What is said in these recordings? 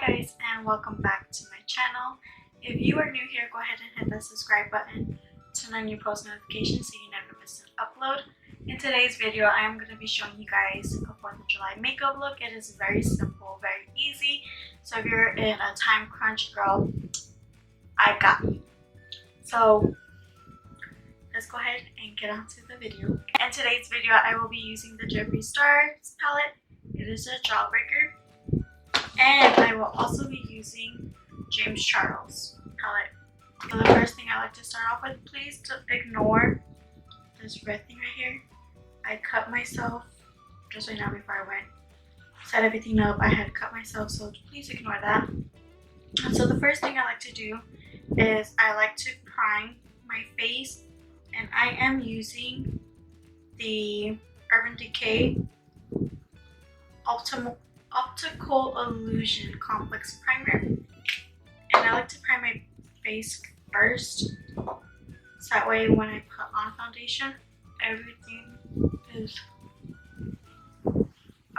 guys, and welcome back to my channel. If you are new here, go ahead and hit the subscribe button, turn on your post notifications so you never miss an upload. In today's video, I am going to be showing you guys a 4th of July makeup look. It is very simple, very easy. So if you're in a time crunch, girl, I got you. So let's go ahead and get on to the video. In today's video, I will be using the Jeffree Stars palette. It is a Jawbreaker. And I will also be using James Charles palette. So the first thing I like to start off with, please ignore this red thing right here. I cut myself just right now before I went. Set everything up. I had cut myself, so please ignore that. And so the first thing I like to do is I like to prime my face, and I am using the Urban Decay Optical Illusion Complex Primer. And I like to prime my face first, so that way when I put on foundation, everything is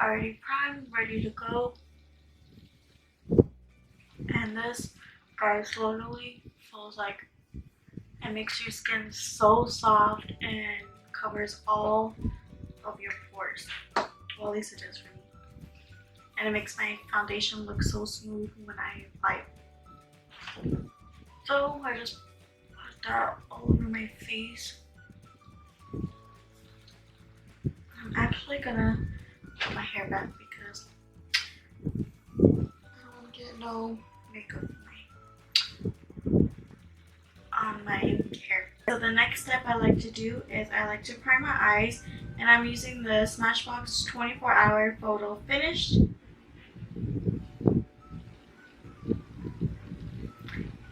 already primed, ready to go. And this, guys, literally feels like it makes your skin so soft and covers all of your pores. Well, at least it is for me. And it makes my foundation look so smooth when I apply it. So I just put that all over my face. I'm actually gonna put my hair back because I don't want to get no makeup on my hair. So the next step I like to do is I like to prime my eyes, and I'm using the Smashbox 24-hour photo finish.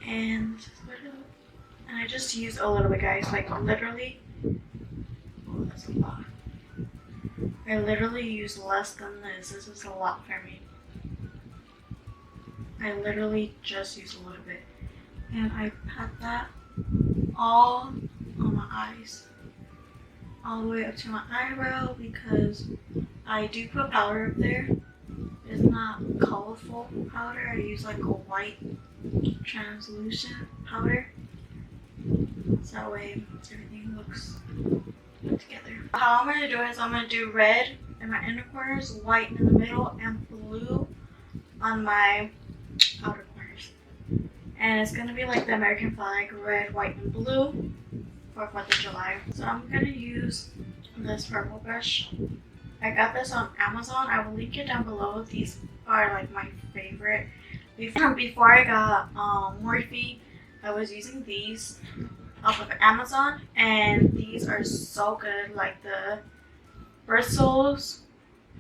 And I just use a little bit, guys, like literally, oh, that's a lot. I literally use less than this. This is a lot for me. I literally just use a little bit. And I pat that all on my eyes, all the way up to my eyebrow, because I do put powder up there. It's not colorful powder. I use like a white translucent powder, so that way everything looks good together. How I'm going to do it is I'm going to do red in my inner corners, white in the middle, and blue on my outer corners. And it's going to be like the American flag, red, white, and blue for 4th of July. So I'm going to use this purple brush. I got this on Amazon. I will link it down below. These are like my favorite. Before I got Morphe, I was using these off of Amazon, and these are so good. Like the bristles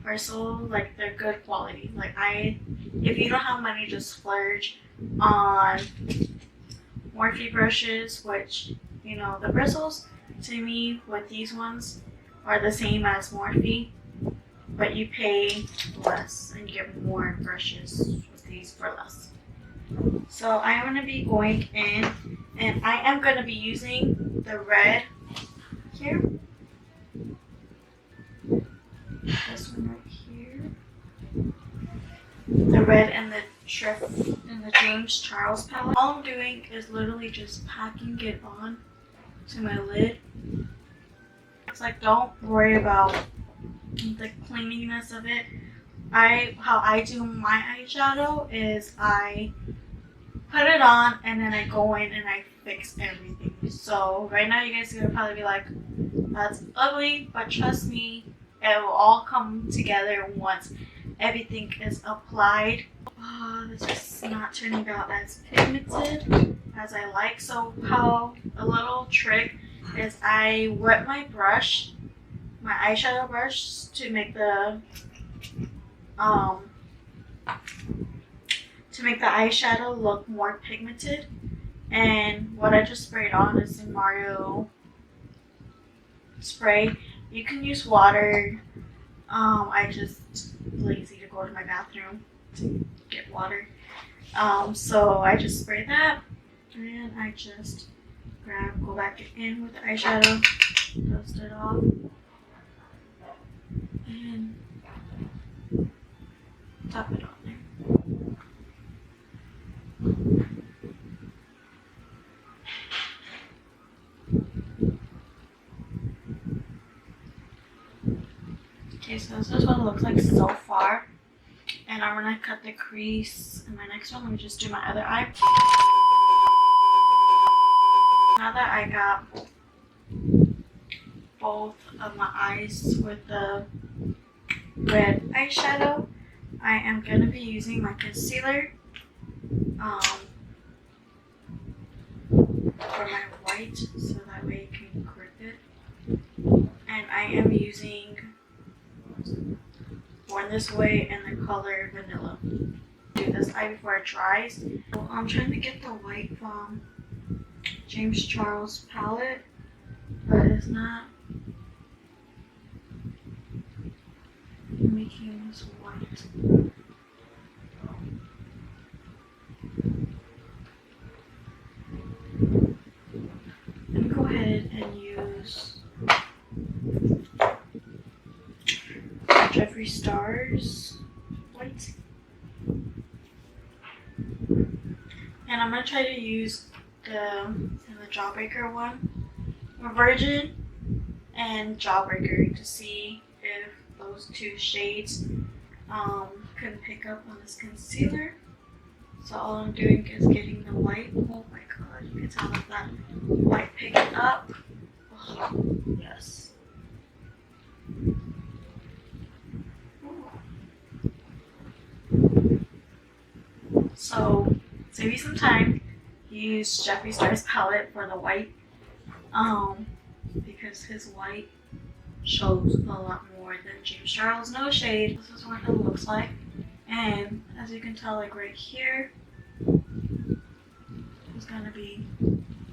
are so, like, they're good quality. Like, if you don't have money, just splurge on Morphe brushes, which, you know, the bristles to me with these ones are the same as Morphe, but you pay less and you get more brushes with these for less. So I'm going to be going in, and I am going to be using the red here. This one right here. The red and the James Charles palette. All I'm doing is literally just packing it on to my lid. It's like, don't worry about the cleanliness of it. How I do my eyeshadow is I put it on and then I go in and I fix everything. So right now you guys are gonna probably be like, that's ugly, but trust me, it will all come together once everything is applied. This is not turning out as pigmented as I like. So how a little trick is I wet my brush, my eyeshadow brush, to make the eyeshadow look more pigmented. And what I just sprayed on is the Mario spray. You can use water. I just lazy to go to my bathroom to get water. So I just spray that, and I just go back in with the eyeshadow, dust it off, and tap it on there. so this is what it looks like so far. And I'm gonna cut the crease in my next one. Let me just do my other eye. Now that I got both of my eyes with the red eyeshadow, I am gonna be using my concealer for my white, so that way you can grip it. And I am using Born This Way in the color Vanilla. Do this eye before it dries. So I'm trying to get the white from James Charles palette, but it's not making this white. Let me go ahead and use Jeffree Star's white. And I'm going to try to use the Jawbreaker one, Virgin and Jawbreaker, to see if those two shades can pick up on this concealer. So all I'm doing is getting the white. Oh my god, you can tell that white picked up. Oh, yes. So save you some time. Use Jeffree Star's palette for the white, because his white shows a lot more than James Charles No Shade. This is what it looks like, and as you can tell, like right here is gonna be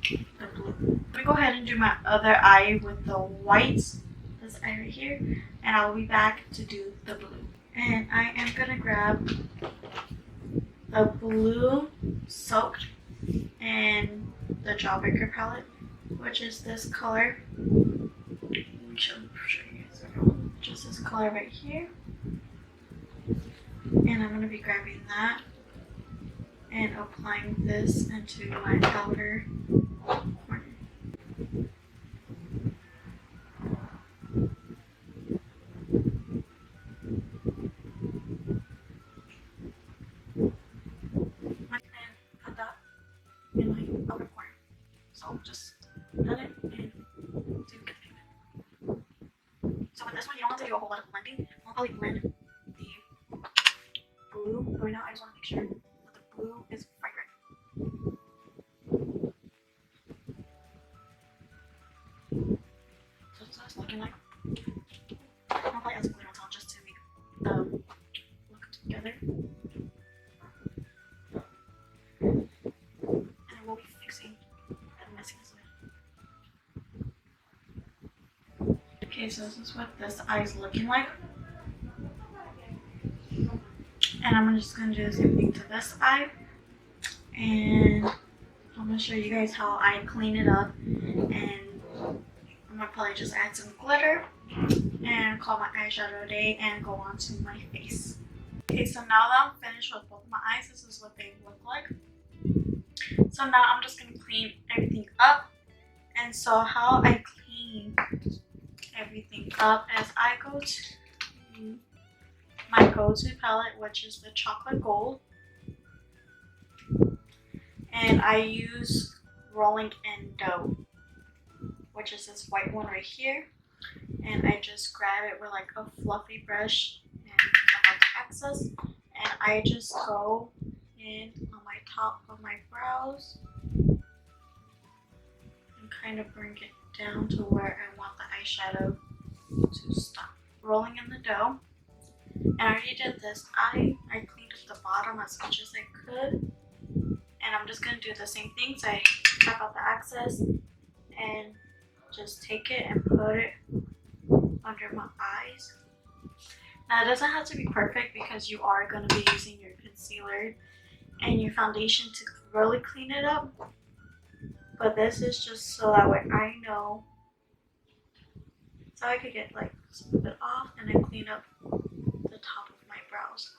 the blue. Let me go ahead and do my other eye with the white, this eye right here, and I'll be back to do the blue. And I am gonna grab the blue soaked in the Jawbreaker palette, which is this color. Let me show you guys. Just this color right here. And I'm going to be grabbing that and applying this into my outer corner. In my outer corner. So just blend it and do get pigment. So with this one, you don't have to do a whole lot of blending. I'll probably blend the blue, but right now I just want to make sure that the blue is vibrant. So that's what it's looking like. I'll probably add some glitter on top just to make the look together. We'll be fixing and messing this with. Okay, so this is what this eye is looking like. And I'm just going to do the same thing to this eye. And I'm going to show you guys how I clean it up. And I'm going to probably just add some glitter and call my eyeshadow a day and go on to my face. Okay, so now that I'm finished with both my eyes, this is what they look like. So now I'm just going to clean everything up. And so how I clean everything up is I go to my go-to palette, which is the Chocolate Gold. And I use Rolling in Dough, which is this white one right here. And I just grab it with like a fluffy brush and I have the excess. And I just go in on my top of my brows and kind of bring it down to where I want the eyeshadow to stop. Rolling in the dough. And I already did this eye. I cleaned up the bottom as much as I could. And I'm just going to do the same thing. So I tap out the excess and just take it and put it under my eyes. Now it doesn't have to be perfect because you are going to be using your concealer and your foundation to really clean it up. But this is just so that way I know, so I could get like some of it off and then clean up the top of my brows.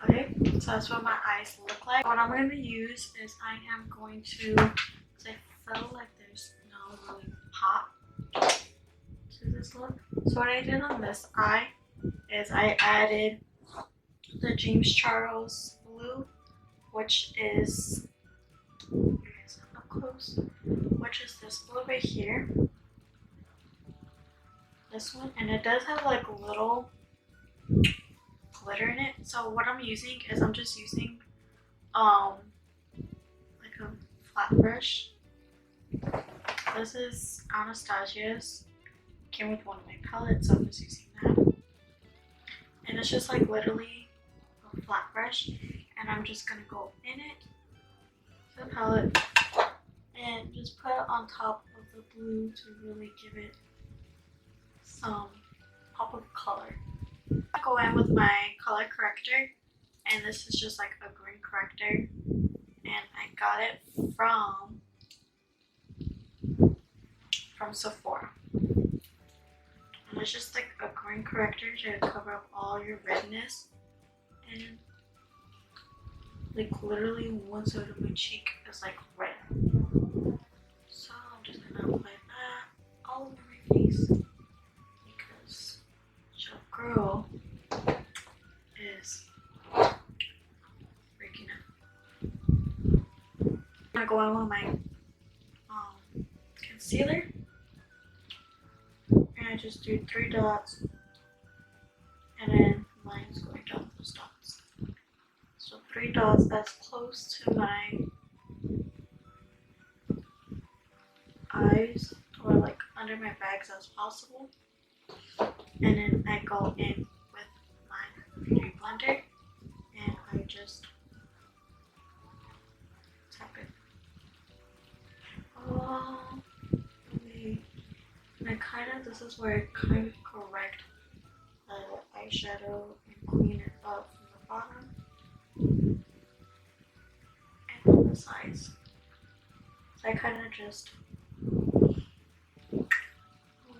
Okay, so So that's what my eyes look like. What I'm going to use is I am going to, because I feel like there's no really pop to this look. So what I did on this eye is I added the James Charles blue, which is, up close, which is this blue right here. This one, and it does have like a little glitter in it. So what I'm using is I'm just using like a flat brush. This is Anastasia's. Came with one of my palettes, so I'm just using that. And it's just like literally a flat brush, and I'm just gonna go in it, the palette, and just put it on top of the blue to really give it some pop of color. I go in with my color corrector, and this is just like a green corrector, and I got it from Sephora. And it's just like a green corrector to cover up all your redness, and like literally one side of my cheek is like red. So I'm just gonna apply that all over my face because your girl is breaking up. I'm gonna go in with my concealer, and I just do 3 dots, and then mine's going down those dots. So 3 dots as close to my eyes or like under my bags as possible, and then I go in with my beauty blender and I just tap it all the way. And I this is where I kind of correct the eyeshadow and clean it up from the bottom and on the sides. So I kind of just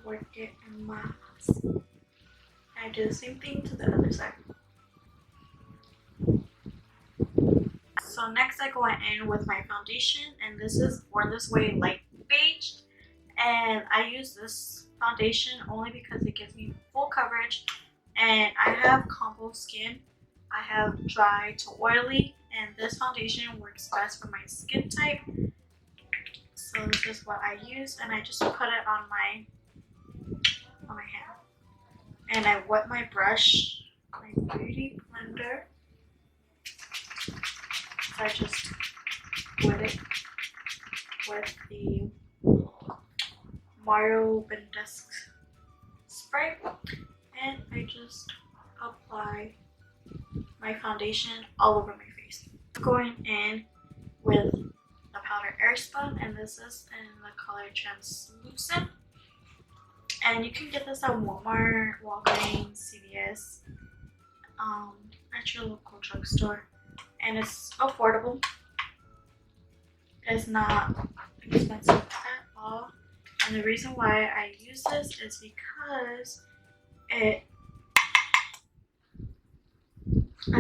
work it in my eyes. And I do the same thing to the other side. So next I go in with my foundation, and this is Born This Way Light Beige. And I use this foundation only because it gives me full coverage, and I have combo skin. I have dry to oily, and this foundation works best for my skin type. So this is what I use, and I just put it on my hand. And I wet my brush, my beauty blender. So I just wet it with the Mario Badescu spray, and I just apply my foundation all over my face. Going in with the powder Airspun, and this is in the color Translucent. And you can get this at Walmart, Walgreens, CVS, at your local drugstore, and it's affordable. It's not expensive at all. And the reason why I use this is because I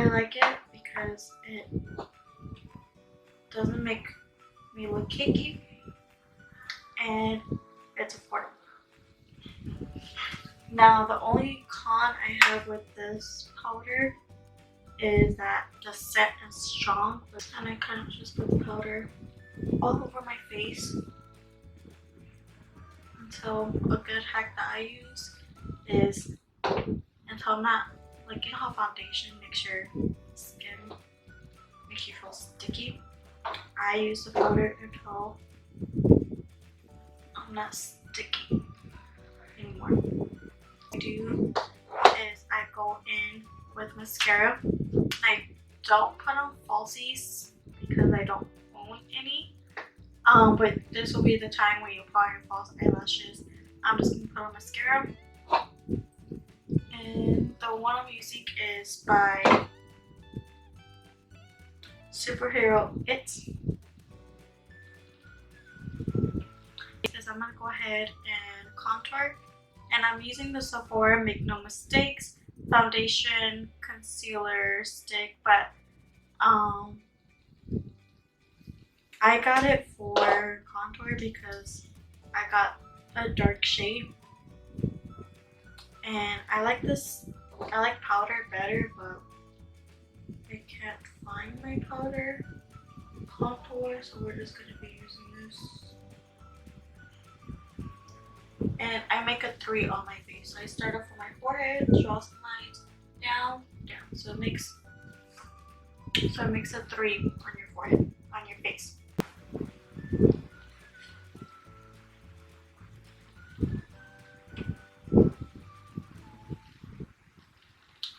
like it because it doesn't make me look cakey, and it's affordable. Now the only con I have with this powder is that the set is strong, and I kind of just put the powder all over my face until a good hack that I use is until I'm not, like, you know how foundation makes your skin make you feel sticky? I use the powder until I'm not sticky anymore. What I do is I go in with mascara. I don't put on falsies because I don't own any. But this will be the time when you apply your false eyelashes. I'm just gonna put on mascara. And the one I'm using is by Superhero It. I'm gonna go ahead and contour, and I'm using the Sephora Make No Mistakes foundation concealer stick, but Um, I got it for contour because I got a dark shade, and I like powder better, but I can't find my powder contour, so we're just gonna be using this. And I make a 3 on my face. So I start off on my forehead, draw some lines, down, down. So it makes a 3 on your forehead, on your face.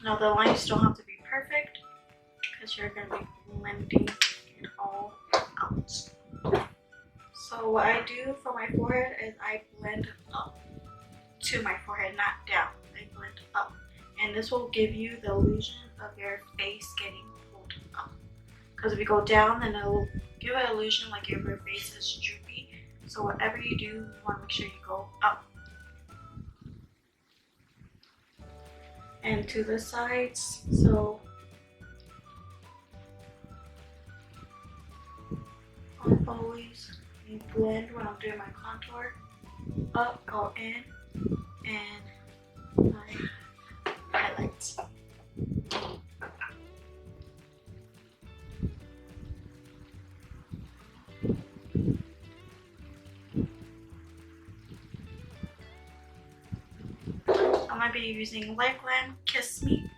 Now the lines don't have to be perfect because you're gonna be blending it all out. So what I do for my forehead is I blend up to my forehead, not down. I blend up. And this will give you the illusion of your face getting pulled up. Because if you go down, then it will give an illusion like your face is droopy. So whatever you do, you want to make sure you go up. And to the sides, so I'm always blend when I'm doing my contour. Up, go in, and my highlights. I'm going to be using Lifeline Kiss Me.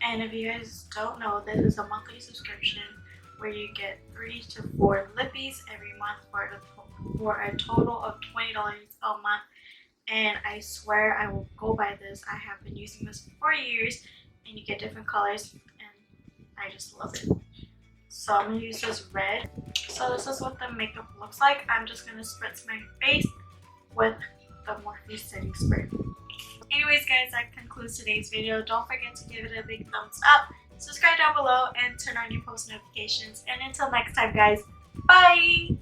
And if you guys don't know, this is a monthly subscription where you get 3 to 4 lippies every month for a total of $20 a month. And I swear I will go by this. I have been using this for years, and you get different colors, and I just love it. So I'm going to use this red. So this is what the makeup looks like. I'm just going to spritz my face with the Morphe setting spray. Anyways guys, that concludes today's video. Don't forget to give it a big thumbs up, subscribe down below, and turn on your post notifications. And until next time guys, bye!